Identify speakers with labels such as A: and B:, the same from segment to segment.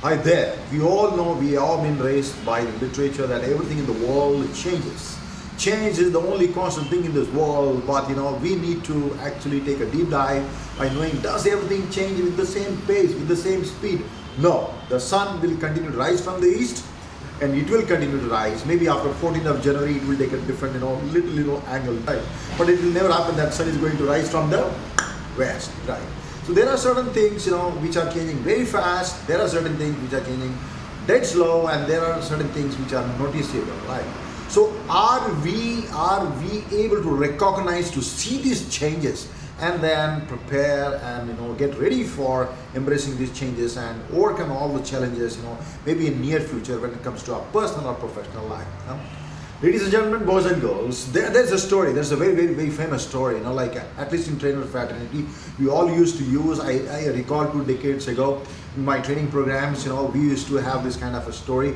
A: Hi there. We all know, we all been raised by the literature that everything in the world changes. Change is the only constant thing in this world, but we need to actually take a deep dive by knowing, does everything change with the same pace, with the same speed? No. The sun will continue to rise from the east, and it will continue to rise. Maybe after 14th of January it will take a different little angle, right? But it will never happen that sun is going to rise from the west, right? So there are certain things which are changing very fast. There are certain things which are changing dead slow, and there are certain things which are noticeable, right? So are we able to recognize, to see these changes, and then prepare and get ready for embracing these changes and overcome all the challenges maybe in near future when it comes to our personal or professional life. Ladies and gentlemen, boys and girls, there's a story. There's a very, very, very famous story. Like at least in trainer fraternity, we all used to use. I recall 2 decades ago in my training programs. We used to have this kind of a story.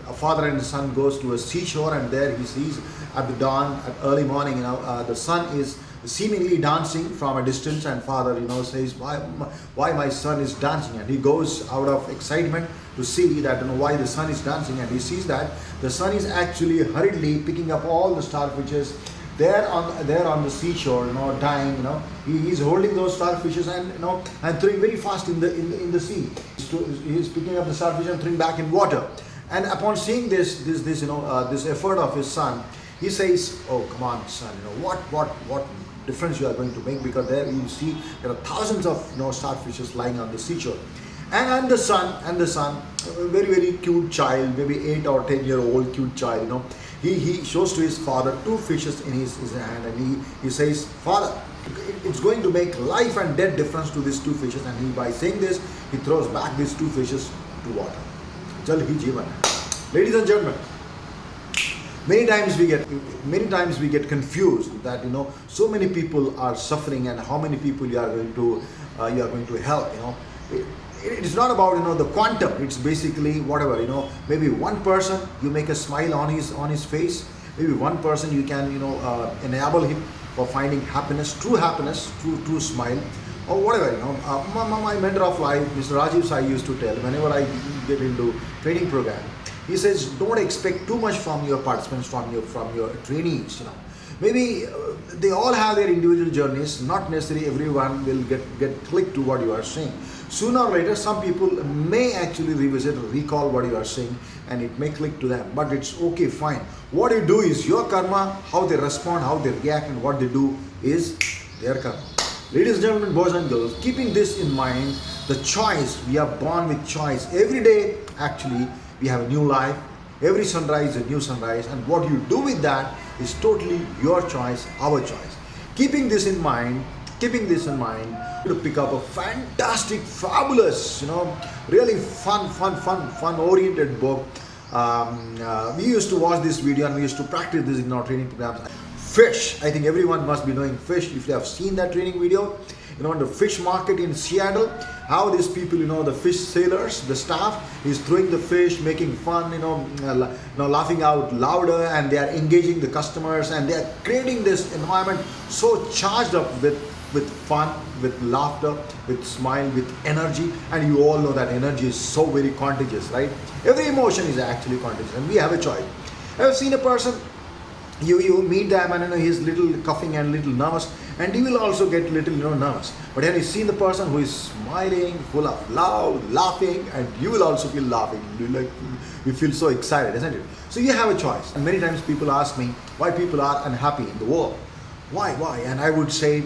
A: A father and son goes to a seashore, and there he sees at the dawn, at early morning, the sun is seemingly dancing from a distance, and father says, why my son is dancing? And he goes out of excitement to see that why the sun is dancing, and he sees that the sun is actually hurriedly picking up all the starfishes there on the seashore, dying. He's holding those starfishes and throwing very fast in the sea. He's picking up the starfish and throwing back in water. And upon seeing this effort of his son, he says, "Oh, come on, son! What difference you are going to make? Because there you see there are thousands of starfishes lying on the seashore." And the son, a very, very cute child, maybe 8 or 10-year-old cute child, he shows to his father 2 fishes in his hand, and he says, "Father, it's going to make life and death difference to these 2 fishes." And by saying this, he throws back these 2 fishes to water. Jal hi jeevan hai. Ladies and gentlemen, many times we get confused that so many people are suffering, and how many people you are going to help. It's not about the quantum. It's basically whatever, maybe one person you make a smile on his face. Maybe one person you can enable him for finding happiness, true smile, or whatever. My mentor of life, Mr. Rajiv Sai, used to tell whenever I get into training program, he says, don't expect too much from your participants, from your trainees. Maybe they all have their individual journeys. Not necessarily everyone will get clicked to what you are saying. Sooner or later, some people may actually revisit or recall what you are saying, and it may click to them. But it's okay, fine. What you do is your karma. How they respond, how they react, and what they do is their karma. Ladies and gentlemen, boys and girls, keeping this in mind, the choice, we are born with choice. Every day, actually, we have a new life. Every sunrise is a new sunrise, and what you do with that is totally your choice, our choice. Keeping this in mind, to pick up a fantastic, fabulous, really fun oriented book. We used to watch this video, and we used to practice this in our training programs. Fish. I think everyone must be knowing fish. If you have seen that training video, the fish market in Seattle, how these people, the fish sailors, the staff is throwing the fish, making fun, laughing out louder, and they are engaging the customers, and they are creating this environment so charged up with fun, with laughter, with smile, with energy. And you all know that energy is so very contagious, right? Every emotion is actually contagious, and we have a choice. I have seen a person, you meet them, and he's little coughing and little nervous, and you will also get little nervous. But then you see the person who is smiling, full of love, laughing, and you will also feel laughing. You feel so excited, isn't it? So you have a choice. And many times people ask me why people are unhappy in the world. Why? And I would say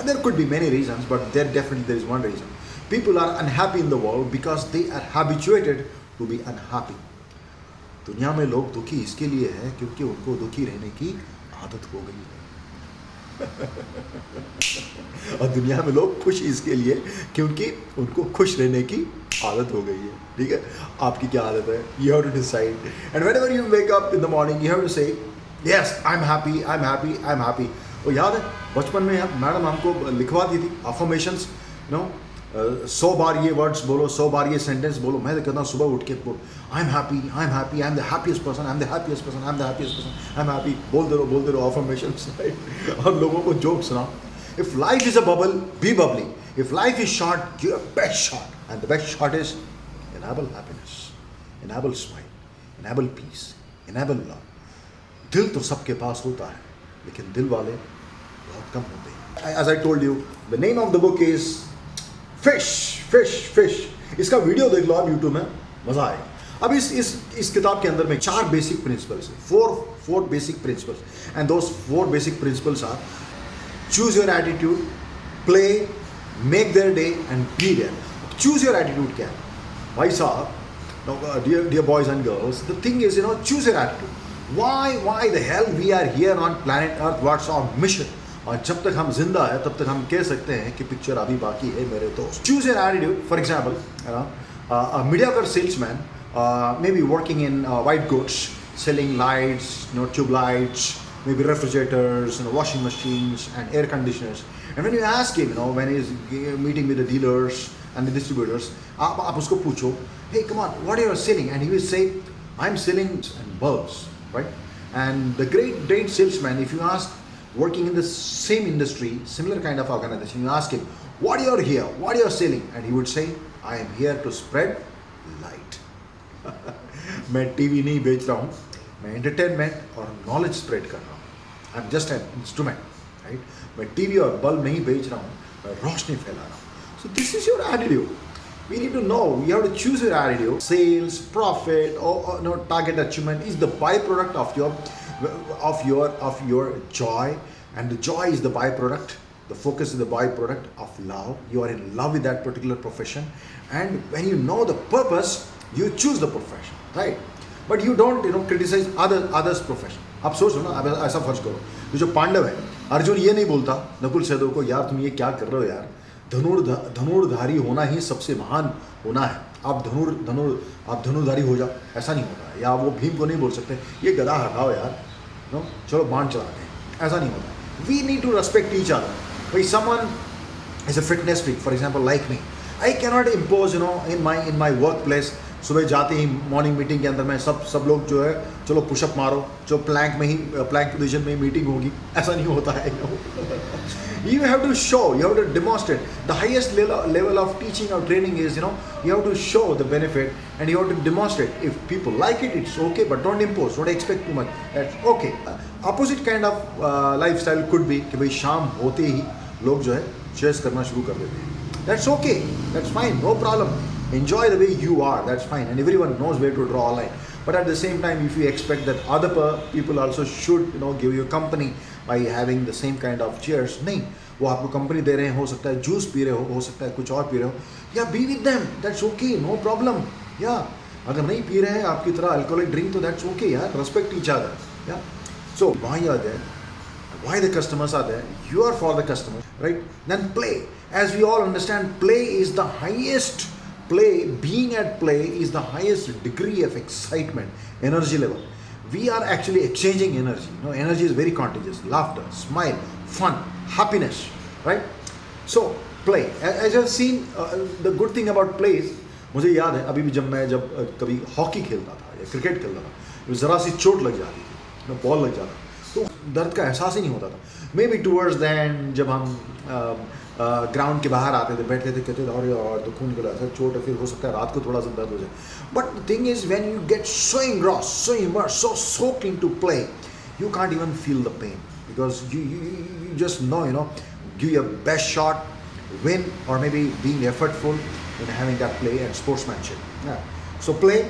A: there could be many reasons, but there is one reason. People are unhappy in the world because they are habituated to be unhappy. दुनिया में लोग दुखी इसके लिए है क्योंकि उनको दुखी रहने की आदत हो गई है। और दुनिया में लोग खुश इसके लिए क्योंकि उनको खुश रहने की आदत हो गई है। ठीक है, आपकी क्या आदत है? You have to decide. And whenever you wake up in the morning, you have to say, yes, I'm happy. वो याद है बचपन में मैडम हमको लिखवा दी थी affirmations, 100 बार ये वर्ड्स बोलो, 100 बार ये सेंटेंस बोलो. मैं तो कहता हूँ सुबह उठ के बोल, I am happy, I am the happiest person, I am the happiest person, I am the happiest person, I am happy. बोलते रहो अफर्मेशंस, राइट? और लोगों को जोक सुनाओ. If life is a bubble, be bubbly. If life is short, give a best shot, and the best shot is enable happiness, enable smile, enable peace, enable love. दिल तो सबके पास होता है, लेकिन दिल वाले बहुत कम होते हैं. As I told you, the name of the book is Fish. इसका वीडियो देख लो आप YouTube में, मजा आएगा. अब इस किताब के अंदर में 4 बेसिक प्रिंसिपल्स हैं, 4 basic principles, and those 4 basic principles are choose your attitude, play, make their day and be there. Choose your attitude क्या है भाई साहब? Dear boys and girls, the thing is, choose your attitude. Why the hell we are here on planet Earth? What's our mission? और जब तक हम जिंदा है तब तक हम कह सकते हैं कि पिक्चर अभी बाकी है मेरे दोस्त. Choose your attitude. For example, a mediocre salesman may be working in white goods, selling lights, tube lights, maybe refrigerators, washing machines and air conditioners. And when you ask him, when he's meeting with the dealers and the distributors, आप उसको पूछो, hey, come on, what are you selling? And he will say, I'm selling bulbs, right? And the great salesman, if you ask, working in the same industry, similar kind of organization, you ask him, what are you here? What are you selling? And he would say, I am here to spread light. मैं TV नहीं बेच रहा हूँ, मैं entertainment और knowledge spread कर रहा हूँ. I am just an instrument, right? मैं टीवी और बल्ब नहीं बेच रहा हूँ, मैं रोशनी फैला रहा हूँ. So this is your attitude. We need to know, you have to choose your attitude. Sales, profit, or target achievement is the byproduct of your joy, and the joy is the byproduct. The focus is the byproduct of love. You are in love with that particular profession, and when you know the purpose, you choose the profession, right? But you don't, criticize others' profession. आप सोचो ना, अब ऐसा फर्ज करो, ये जो पांडव है, अर्जुन ये नहीं बोलता नकुल सहदेव को, यार तुम ये क्या कर रहे हो यार, धनुर्धारी होना ही सबसे महान होना है, आप धनुर्धारी हो जाओ, ऐसा नहीं होता है. या वो भीम को नहीं बोल सकते, ये गधा हटाओ यार, चलो बाण चलाते हैं, ऐसा नहीं होता है. We need to respect each other. भाई someone is a fitness freak, for example like me, I can not impose in my work place. सुबह जाते ही मॉर्निंग मीटिंग के अंदर में सब लोग जो है, चलो पुशअप मारो, जो प्लैंक पोजीशन में मीटिंग होगी, ऐसा नहीं होता है. You have to show, you have to demonstrate. The highest level of teaching or training is, you have to show the benefit and you have to demonstrate. If people like it, it's okay, but don't impose, don't expect too much. That's okay. Opposite kind of lifestyle could be कि भाई शाम होते ही लोग जो है chess करना शुरू कर देते हैं. That's okay, that's fine, no problem. Enjoy the way you are, that's fine, and everyone knows where to draw a line. But at the same time, if you expect that other people also should, give you company by having the same kind of cheers, नहीं, वो आपको company दे रहे हैं, हो सकता है juice P रहे हो सकता है कुछ और पी रहे हो, या be with them, that's okay, no problem. या अगर नहीं पी रहे हैं आपकी तरह अल्कोहलिक ड्रिंक, तो दैट्स ओके यार, रेस्पेक्ट ईच अदर. या so why you are there, why the customers are there, you are for the customer, right? Then play. As we all understand, play is the highest. Being at play is the highest degree of excitement, energy level. We are actually exchanging energy. Energy is very contagious. Laughter, smile, fun, happiness, right? So play. As you have seen, the good thing about play is, मुझे याद है अभी भी जब कभी hockey खेलता था या क्रिकेट खेलता था, ज़रा सी चोट लग जाती थी, बॉल लग जाता, तो दर्द का एहसास ही नहीं होता था. मे बी टूवर्ड्स देन जब हम ग्राउंड के बाहर आते थे, बैठते थे, कहते थे और तो खून निकला था, चोट है, फिर हो सकता है रात को थोड़ा सा दर्द हो जाए. But the thing is when you get so engrossed, so immersed, so soaked into play, you can't even feel the pain, because you just know, give your best shot, win, or maybe being effortful in having that play and sportsmanship. Yeah. So play,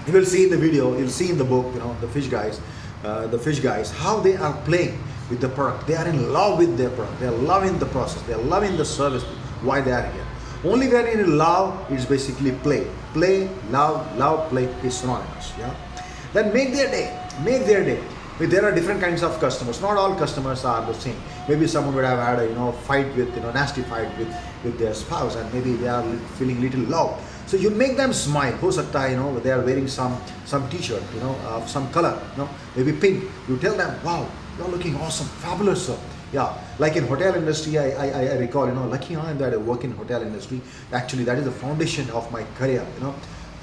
A: you will see in the video, you'll see in the book, the fish guys, how they are playing with the product. They are in love with their product. They are loving the process. They are loving the service. Why they are here? Only when you're in love, it's basically play. Play, love, play is synonymous. Yeah. Then make their day. Make their day. But there are different kinds of customers. Not all customers are the same. Maybe someone would have had a fight with nasty fight with their spouse, and maybe they are feeling little low. So you make them smile. हो सकता है they are wearing some t-shirt of some color, maybe pink. You tell them, wow, you're looking awesome, fabulous, sir. Yeah, like in hotel industry, I recall, lucky I am that I work in hotel industry. Actually, that is the foundation of my career.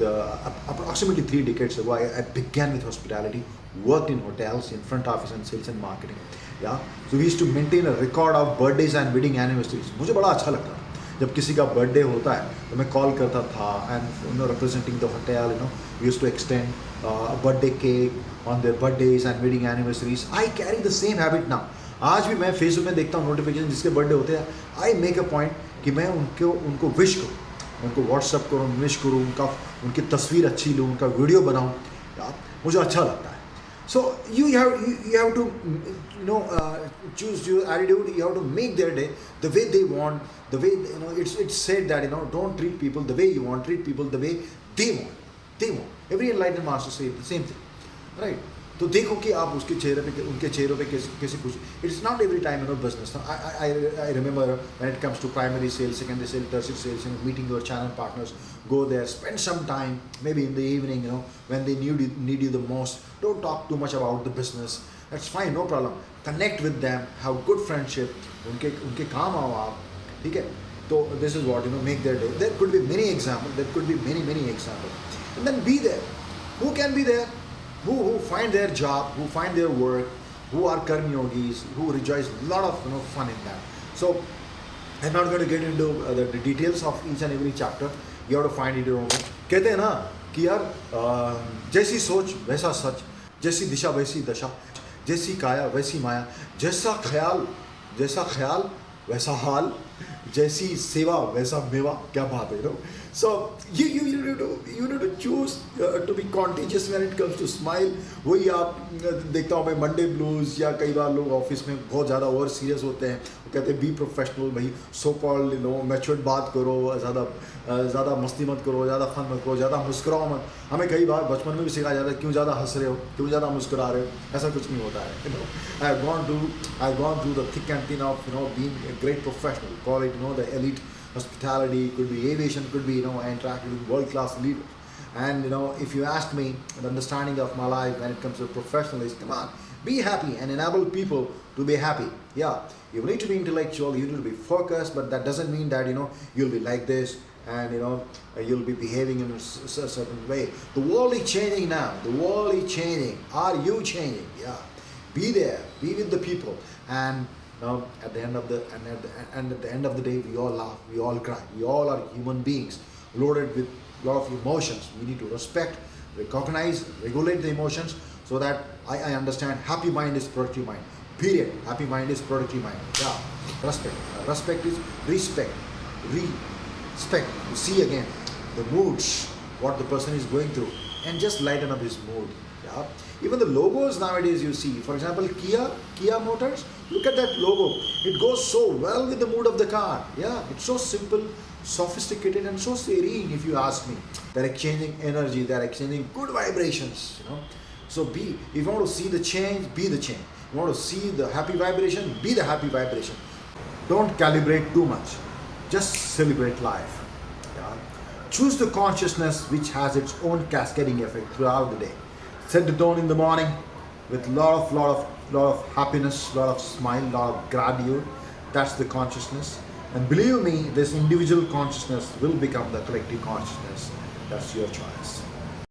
A: Approximately 3 decades ago, I began with hospitality, worked in hotels, in front office and sales and marketing. Yeah, so we used to maintain a record of birthdays and wedding anniversaries. मुझे बड़ा अच्छा लगता है जब किसी का birthday होता है तो मैं कॉल करता था and representing the hotel, we used to extend birthday cake on their birthdays and wedding anniversaries. I carry the same habit now. आज भी मैं फेसबुक में देखता हूँ नोटिफिकेशन जिसके बर्थडे होते हैं. आई मेक अ पॉइंट कि मैं उनको विश करूँ, उनको व्हाट्सअप करूँ, विश करूँ, उनकी तस्वीर अच्छी लूँ, उनका वीडियो बनाऊँ. यार मुझे अच्छा लगता है. So you have to choose your attitude. You have to make their day the way they want, the way it's said that don't treat people the way you want, treat people the way they want. Every enlightened master say the same thing, right? तो देखो कि आप उनके चेहरों पे कैसे कुछ. It's not every time business. I remember when it comes to primary sales, secondary sales, tertiary sales, meeting your channel partners, go there, spend some time, maybe in the evening, when they need you the most. Don't talk too much about the business. That's fine, no problem. Connect with them, have good friendship. उनके काम आओ आप, ठीक है. So this is what make their day. There could be many examples. There could be many examples. And then be there. Who can be there? Who find their job, who find their work, who are karma yogis, who rejoice a lot of fun in that. So I'm not going to get into the details of each and every chapter. You have to find it your own. कहते हैं ना कि यार जैसी सोच वैसा सच, जैसी दिशा वैसी दशा, जैसी काया वैसी माया, जैसा ख्याल वैसा हाल, जैसी सेवा वैसा मेवा. क्या बात है. So you need to choose to be contagious when it comes to smile. वही आप देखता हूँ मैं मंडे ब्लूज, या कई बार लोग ऑफिस में बहुत ज़्यादा ओवर सीरियस होते हैं. वो कहते हैं बी प्रोफेशनल भाई, सो कॉल्ड मैच्योर्ड बात करो, ज़्यादा मस्ती मत करो, ज़्यादा फन मत करो, ज़्यादा मुस्कुराओ मत. हमें कई बार बचपन में भी सिखाया जाता है क्यों ज़्यादा हंस रहे हो, क्यों ज़्यादा मुस्कुरा रहे हो. ऐसा कुछ नहीं होता है. I've gone through the thick and thin of being a great professional. Call it the elite hospitality, could be aviation, could be interacting with world class leaders. And if you ask me, the understanding of my life when it comes to professionalism, come on, be happy and enable people to be happy. Yeah, you need to be intellectual, you need to be focused, but that doesn't mean that you'll be like this and you'll be behaving in a certain way. The world is changing now. The world is changing. Are you changing? Yeah, be there, be with the people. And at the end of the day, we all laugh, we all cry, we all are human beings loaded with a lot of emotions. We need to respect, recognize, regulate the emotions, so that I understand happy mind is productive mind. Period. Happy mind is productive mind. Yeah. Respect is respect. Respect. You see again the moods, what the person is going through, and just lighten up his mood. Yeah. Even the logos nowadays you see, for example, Kia Motors, look at that logo. It goes so well with the mood of the car. Yeah, it's so simple, sophisticated, and so serene, if you ask me. They're exchanging energy, they're exchanging good vibrations, So if you want to see the change, be the change. You want to see the happy vibration, be the happy vibration. Don't calibrate too much. Just celebrate life. Yeah. Choose the consciousness which has its own cascading effect throughout the day. Set the tone in the morning with lot of happiness, lot of smile, lot of gratitude. That's the consciousness. And believe me, this individual consciousness will become the collective consciousness. That's your choice.